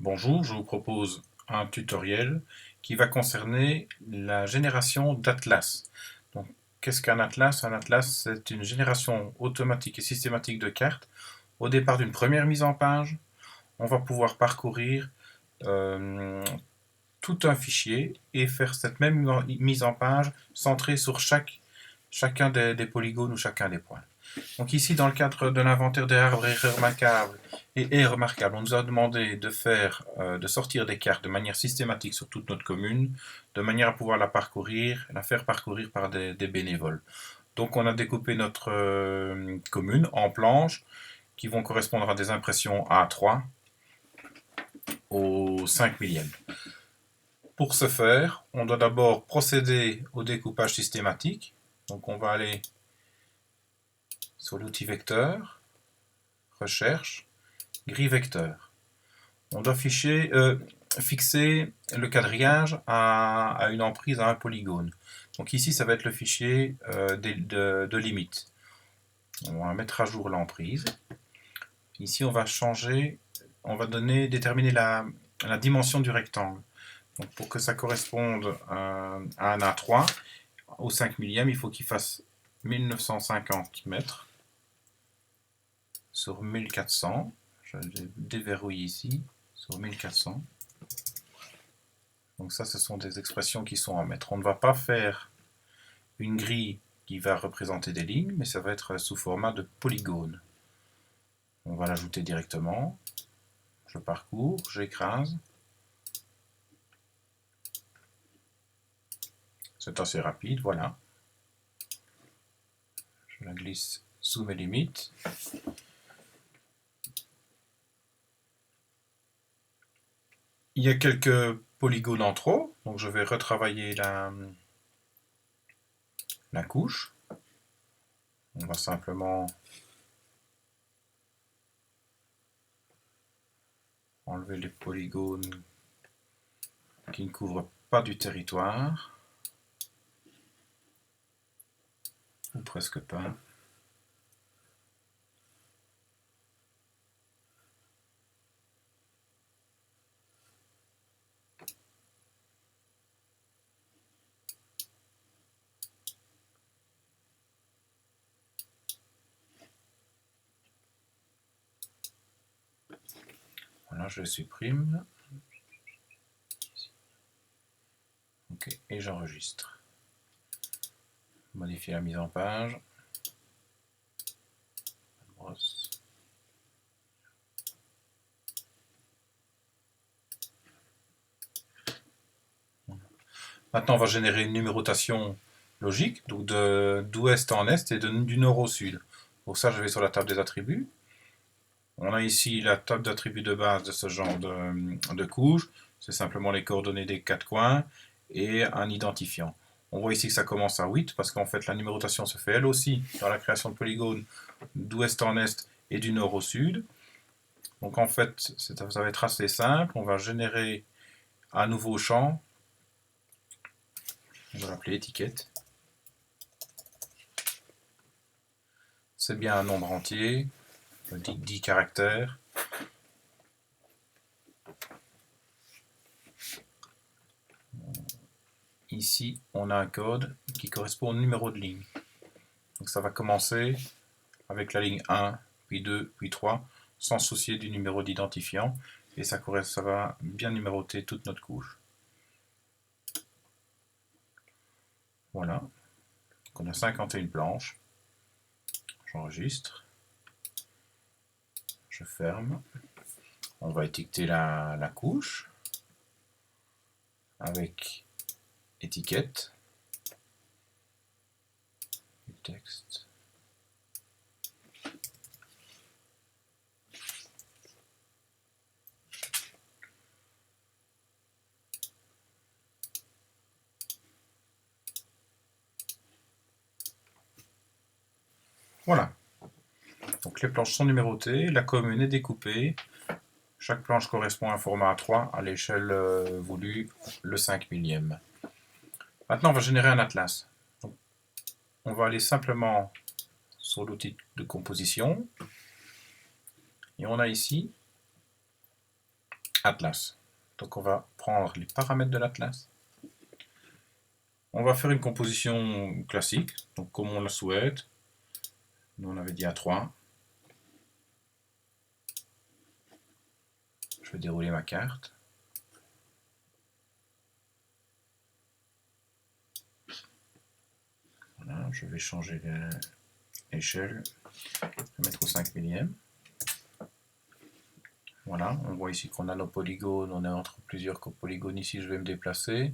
Bonjour, je vous propose un tutoriel qui va concerner la génération d'atlas. Donc, qu'est-ce qu'un atlas? Un atlas, c'est une génération automatique et systématique de cartes. Au départ d'une première mise en page, on va pouvoir parcourir euh, tout un fichier et faire cette même mise en page centrée sur chacun des polygones ou chacun des points. Donc ici, dans le cadre de l'inventaire des arbres et remarquables, on nous a demandé de sortir des cartes de manière systématique sur toute notre commune, de manière à pouvoir la faire parcourir par des bénévoles. Donc on a découpé notre commune en planches qui vont correspondre à des impressions A3 au 5 millième. Pour ce faire, on doit d'abord procéder au découpage systématique. Donc on va aller sur l'outil vecteur, recherche, grille vecteur. On doit fixer le quadrillage à une emprise à un polygone. Donc ici, ça va être le fichier de limite. On va mettre à jour l'emprise. Ici, on va déterminer la dimension du rectangle. Donc pour que ça corresponde à un A3, au 5 millième, il faut qu'il fasse 1950 mètres sur 1400. Je déverrouille ici sur 1400. Donc ça, ce sont des expressions qui sont en mètres. On ne va pas faire une grille qui va représenter des lignes, mais ça va être sous format de polygone. On va l'ajouter directement. Je parcours, j'écrase. C'est assez rapide, voilà. Je la glisse sous mes limites. Il y a quelques polygones en trop, donc je vais retravailler la couche. On va simplement enlever les polygones qui ne couvrent pas du territoire, ou presque pas. Voilà, je supprime. Ok, et j'enregistre. Modifier la mise en page. Brosse. Maintenant, on va générer une numérotation logique, donc d'ouest en est et du nord au sud. Pour ça, je vais sur la table des attributs. On a ici la table d'attributs de base de ce genre de couche. C'est simplement les coordonnées des quatre coins et un identifiant. On voit ici que ça commence à 8 parce qu'en fait la numérotation se fait elle aussi dans la création de polygones d'ouest en est et du nord au sud. Donc en fait ça va être assez simple. On va générer un nouveau champ. On va l'appeler étiquette. C'est bien un nombre entier, 10 caractères. Ici, on a un code qui correspond au numéro de ligne. Donc ça va commencer avec la ligne 1, puis 2, puis 3, sans se soucier du numéro d'identifiant. Et ça va bien numéroter toute notre couche. Voilà. Donc on a 51 planches. J'enregistre. Je ferme. On va étiqueter la couche avec étiquette. Du texte. Voilà. Donc les planches sont numérotées, la commune est découpée. Chaque planche correspond à un format A3 à l'échelle voulue, le 5 millième. Maintenant, on va générer un atlas. Donc, on va aller simplement sur l'outil de composition. Et on a ici Atlas. Donc on va prendre les paramètres de l'Atlas. On va faire une composition classique, donc comme on la souhaite. Nous on avait dit A3. Je vais dérouler ma carte. Voilà, je vais changer l'échelle, je vais mettre au 5 millième. Voilà, on voit ici qu'on a nos polygones, on est entre plusieurs polygones ici, je vais me déplacer.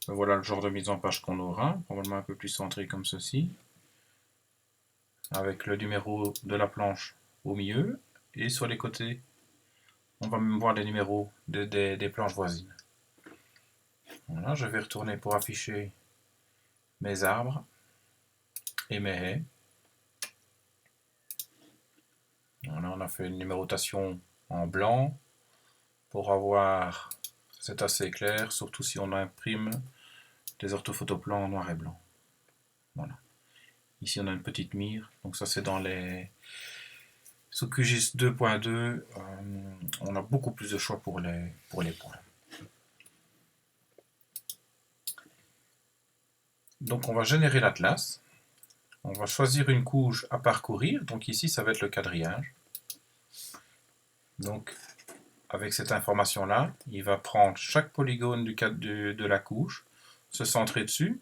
Voilà le genre de mise en page qu'on aura, probablement un peu plus centré comme ceci, avec le numéro de la planche au milieu, et sur les côtés, on va même voir les numéros des planches voisines. Voilà, je vais retourner pour afficher mes arbres et mes haies. Voilà, on a fait une numérotation en blanc pour avoir, c'est assez clair, surtout si on imprime des orthophotoplans en noir et blanc. Voilà. Ici on a une petite mire, donc ça c'est dans les sous QGIS 2.2, on a beaucoup plus de choix pour les points. Donc on va générer l'atlas. On va choisir une couche à parcourir. Donc ici ça va être le quadrillage. Donc avec cette information là, il va prendre chaque polygone de la couche, se centrer dessus,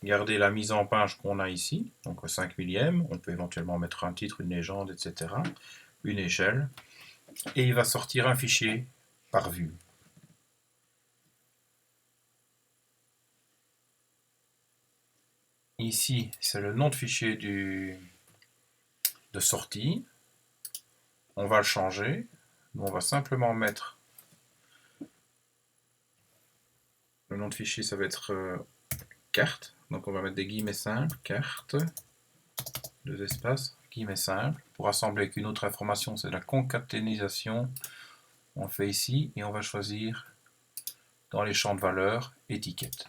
garder la mise en page qu'on a ici, donc au 5 millième. On peut éventuellement mettre un titre, une légende, etc. Une échelle. Et il va sortir un fichier par vue. Ici, c'est le nom de fichier de sortie. On va le changer. On va simplement mettre le nom de fichier, ça va être carte. Donc on va mettre des guillemets simples, carte, deux espaces, guillemets simples. Pour assembler avec une autre information, c'est la concaténisation. On le fait ici et on va choisir dans les champs de valeur étiquette.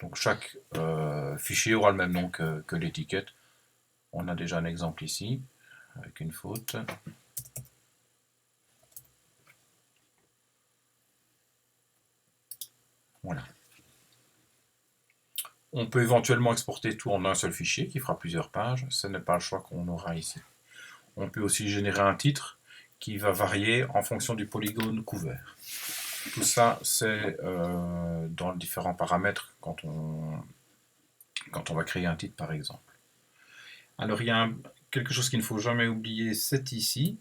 Donc chaque fichier aura le même nom que l'étiquette. On a déjà un exemple ici avec une faute. Voilà. On peut éventuellement exporter tout en un seul fichier qui fera plusieurs pages. Ce n'est pas le choix qu'on aura ici. On peut aussi générer un titre qui va varier en fonction du polygone couvert. Tout ça, c'est dans les différents paramètres quand on va créer un titre, par exemple. Alors, il y a quelque chose qu'il ne faut jamais oublier, c'est ici.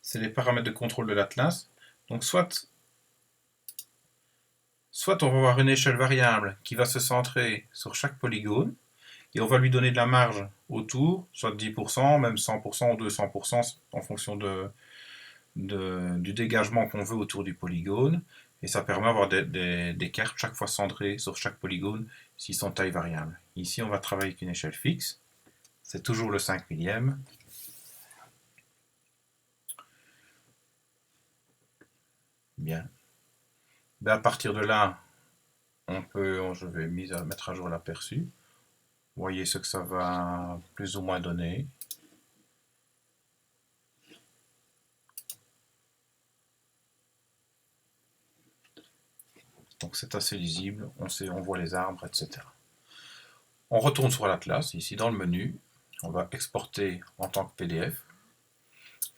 C'est les paramètres de contrôle de l'Atlas. Donc, soit on va avoir une échelle variable qui va se centrer sur chaque polygone, et on va lui donner de la marge autour, soit 10%, même 100% ou 200% en fonction du dégagement qu'on veut autour du polygone. Et ça permet d'avoir des cartes chaque fois centrées sur chaque polygone s'ils sont taille variable. Ici, on va travailler avec une échelle fixe. C'est toujours le 5 millième. Bien. Ben à partir de là, je vais mettre à jour l'aperçu. Vous voyez ce que ça va plus ou moins donner. Donc c'est assez lisible, on voit les arbres, etc. On retourne sur l'Atlas, ici dans le menu, on va exporter en tant que PDF.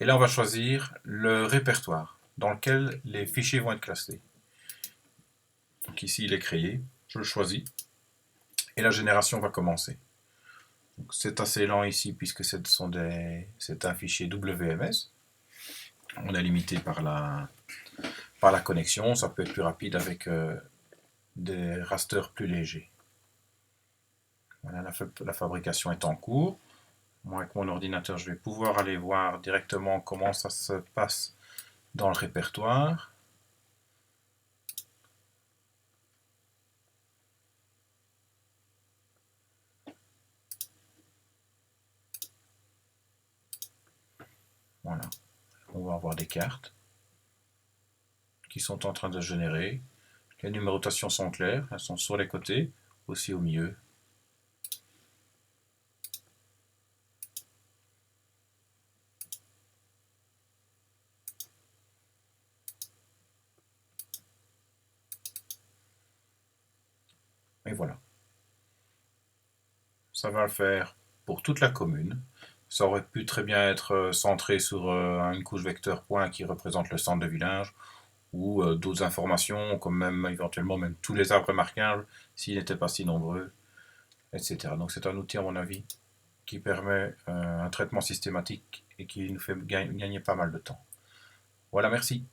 Et là on va choisir le répertoire dans lequel les fichiers vont être classés. Donc ici il est créé, je le choisis, et la génération va commencer. C'est assez lent ici puisque c'est un fichier WMS. On est limité par la connexion, ça peut être plus rapide avec des rasters plus légers. Voilà, la fabrication est en cours. Moi, avec mon ordinateur, je vais pouvoir aller voir directement comment ça se passe dans le répertoire. Voilà, on va avoir des cartes qui sont en train de se générer. Les numérotations sont claires, elles sont sur les côtés. aussi au milieu. Et voilà. Ça va le faire pour toute la commune. Ça aurait pu très bien être centré sur une couche vecteur point qui représente le centre de village, ou d'autres informations, comme même éventuellement même tous les arbres remarquables, s'ils n'étaient pas si nombreux, etc. Donc c'est un outil, à mon avis, qui permet un traitement systématique et qui nous fait gagner pas mal de temps. Voilà, merci.